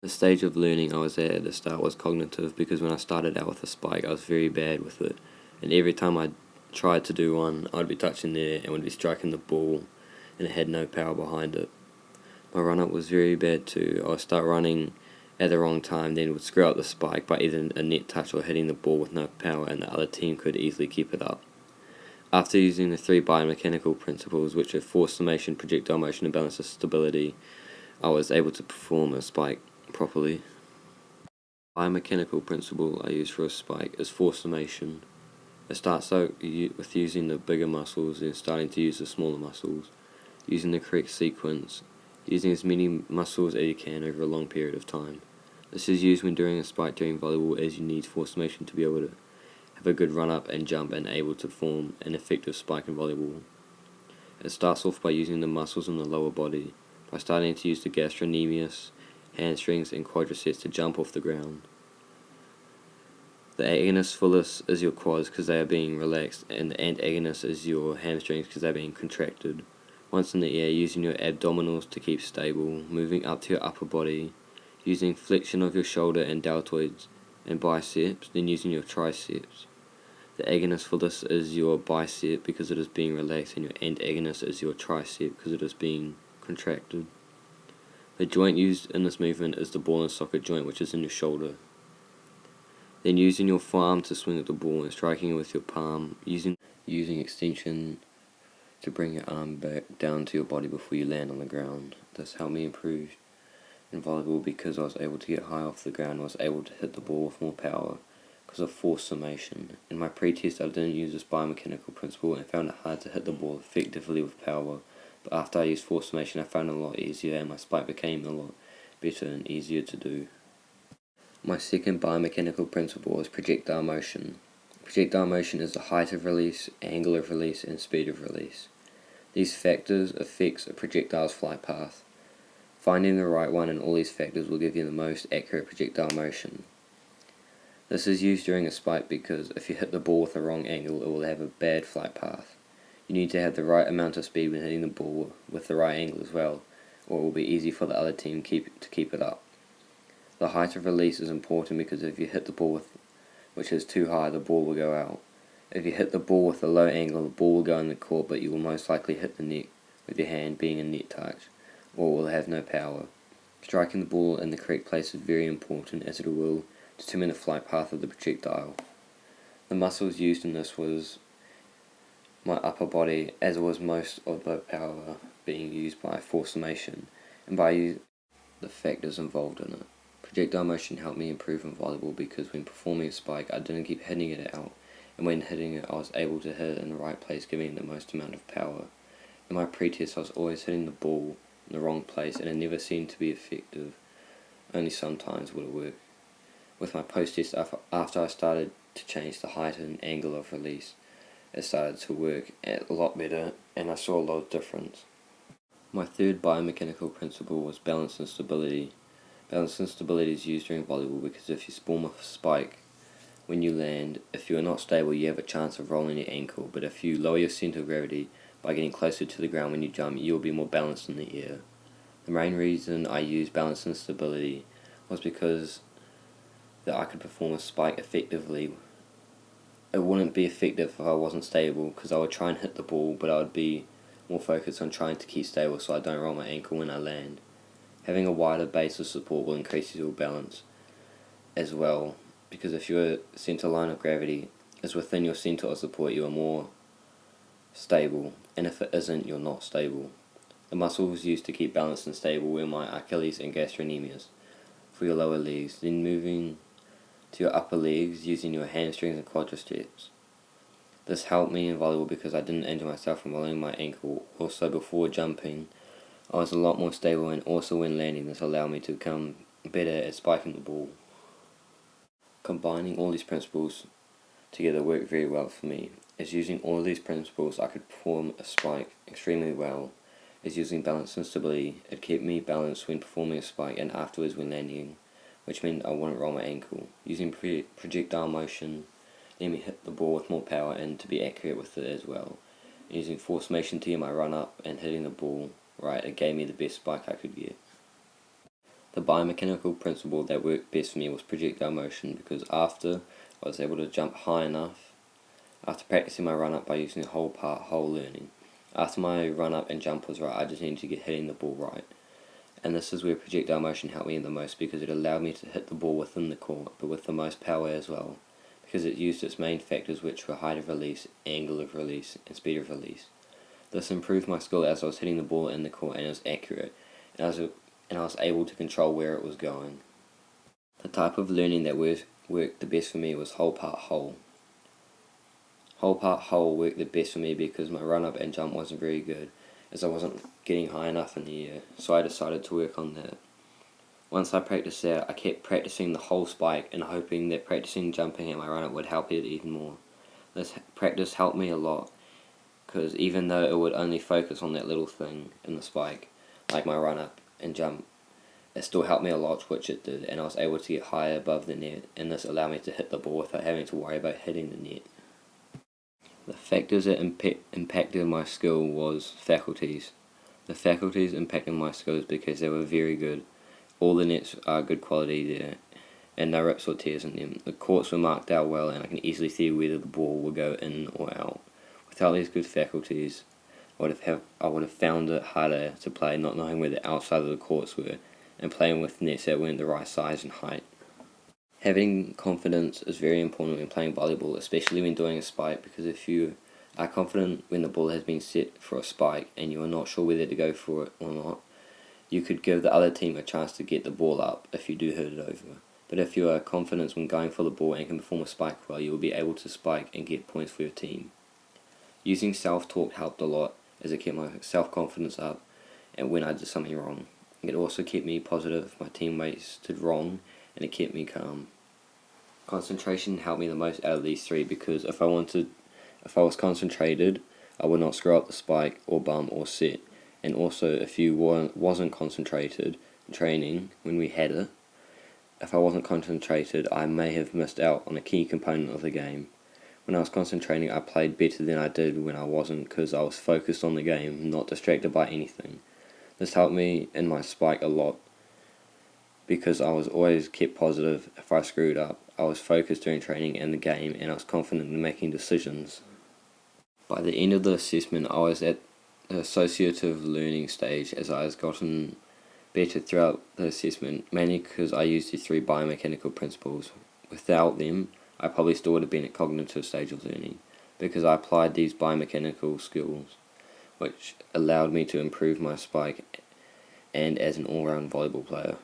The stage of learning I was at the start was cognitive, because when I started out with a spike I was very bad with it, and every time I tried to do one I'd be touching there and would be striking the ball and it had no power behind it. My run up was very bad too. I would start running at the wrong time, then would screw up the spike by either a net touch or hitting the ball with no power, and the other team could easily keep it up. After using the 3 biomechanical principles, which are force, summation, projectile motion and balance of stability, I was able to perform a spike properly. The biomechanical principle I use for a spike is force summation. It starts out with using the bigger muscles and starting to use the smaller muscles, using the correct sequence, using as many muscles as you can over a long period of time. This is used when doing a spike during volleyball, as you need force summation to be able to have a good run up and jump and able to form an effective spike in volleyball. It starts off by using the muscles in the lower body, by starting to use the gastrocnemius, hamstrings and quadriceps to jump off the ground. The agonist fullus is your quads because they are being relaxed, and the antagonist is your hamstrings because they are being contracted. Once in the air, using your abdominals to keep stable, moving up to your upper body, using flexion of your shoulder and deltoids and biceps, then using your triceps. The agonist for this is your bicep because it is being relaxed, and your antagonist is your tricep because it is being contracted. The joint used in this movement is the ball and socket joint, which is in your shoulder. Then using your forearm to swing at the ball and striking it with your palm, using extension to bring your arm back down to your body before you land on the ground. This helped me improve in volleyball because I was able to get high off the ground. I was able to hit the ball with more power because of force summation. In my pre-test I didn't use this biomechanical principle and found it hard to hit the ball effectively with power, but after I used force summation I found it a lot easier, and my spike became a lot better and easier to do. My second biomechanical principle is projectile motion. Projectile motion is the height of release, angle of release, and speed of release. These factors affect a projectile's flight path. Finding the right one in all these factors will give you the most accurate projectile motion. This is used during a spike because if you hit the ball with the wrong angle, it will have a bad flight path. You need to have the right amount of speed when hitting the ball with the right angle as well, or it will be easy for the other team to keep it up. The height of release is important because if you hit the ball which is too high, the ball will go out. If you hit the ball with a low angle, the ball will go in the court, but you will most likely hit the net with your hand, being a net touch, or it will have no power. Striking the ball in the correct place is very important, as it will determine the flight path of the projectile. The muscles used in this was my upper body, as was most of the power being used by force summation, and by the factors involved in it. Projectile motion helped me improve in volleyball because when performing a spike I didn't keep hitting it out, and when hitting it I was able to hit it in the right place, giving it the most amount of power. In my pre-test I was always hitting the ball in the wrong place and it never seemed to be effective. Only sometimes would it work. With my post-test, after I started to change the height and angle of release, it started to work a lot better and I saw a lot of difference. My third biomechanical principle was balance and stability. Balance and stability is used during volleyball because if you spawn with a spike, when you land, if you are not stable you have a chance of rolling your ankle, but if you lower your centre of gravity by getting closer to the ground when you jump, you will be more balanced in the air. The main reason I used balance and stability was because that I could perform a spike effectively. It wouldn't be effective if I wasn't stable, because I would try and hit the ball, but I would be more focused on trying to keep stable so I don't roll my ankle when I land. Having a wider base of support will increase your balance as well, because if your centre line of gravity is within your centre of support, you are more stable, and if it isn't, you're not stable. The muscles used to keep balanced and stable were my Achilles and gastrocnemius for your lower legs, then moving to your upper legs using your hamstrings and quadriceps. This helped me in volleyball because I didn't injure myself from rolling my ankle. Also, before jumping I was a lot more stable, and also when landing this allowed me to become better at spiking the ball. Combining all these principles together worked very well for me, as using all these principles I could perform a spike extremely well. As using balance and stability, it kept me balanced when performing a spike and afterwards when landing, which meant I wouldn't roll my ankle. Using projectile motion let me hit the ball with more power and to be accurate with it as well. Using force summation to get my run up and hitting the ball right, it gave me the best spike I could get. The biomechanical principle that worked best for me was projectile motion, because after I was able to jump high enough, after practicing my run-up by using whole part, whole learning, after my run-up and jump was right, I just needed to get hitting the ball right. And this is where projectile motion helped me the most, because it allowed me to hit the ball within the court, but with the most power as well, because it used its main factors, which were height of release, angle of release, and speed of release. This improved my skill as I was hitting the ball in the court, and it was accurate, and I was able to control where it was going. The type of learning that worked the best for me was whole part whole. Whole part whole worked the best for me because my run up and jump wasn't very good, as I wasn't getting high enough in the air, so I decided to work on that. Once I practiced that, I kept practicing the whole spike and hoping that practicing jumping at my run up would help it even more. This practice helped me a lot, because even though it would only focus on that little thing in the spike, like my run up and jump, it still helped me a lot, which it did, and I was able to get higher above the net, and this allowed me to hit the ball without having to worry about hitting the net. The factors that impacted my skill was faculties. The faculties impacted my skills because they were very good. All the nets are good quality there, and no rips or tears in them. The courts were marked out well, and I can easily see whether the ball would go in or out. Without these good faculties, I would have found it harder to play, not knowing where the outside of the courts were, and playing with nets that weren't the right size and height. Having confidence is very important when playing volleyball, especially when doing a spike, because if you are confident when the ball has been set for a spike and you are not sure whether to go for it or not, you could give the other team a chance to get the ball up if you do hit it over. But if you are confident when going for the ball and can perform a spike well, you will be able to spike and get points for your team. Using self-talk helped a lot, as it kept my self-confidence up and when I did something wrong. It also kept me positive if my teammates did wrong, and it kept me calm. Concentration helped me the most out of these three, because if I was concentrated, I would not screw up the spike or bump or set. And also, if you wasn't concentrated in training when we had it, if I wasn't concentrated, I may have missed out on a key component of the game. When I was concentrating, I played better than I did when I wasn't, because I was focused on the game, not distracted by anything. This helped me in my spike a lot, because I was always kept positive. If I screwed up, I was focused during training and the game, and I was confident in making decisions. By the end of the assessment, I was at the associative learning stage, as I was gotten better throughout the assessment, mainly because I used the 3 biomechanical principles. Without them, I probably still would have been at cognitive stage of learning, because I applied these biomechanical skills, which allowed me to improve my spike and as an all-round volleyball player.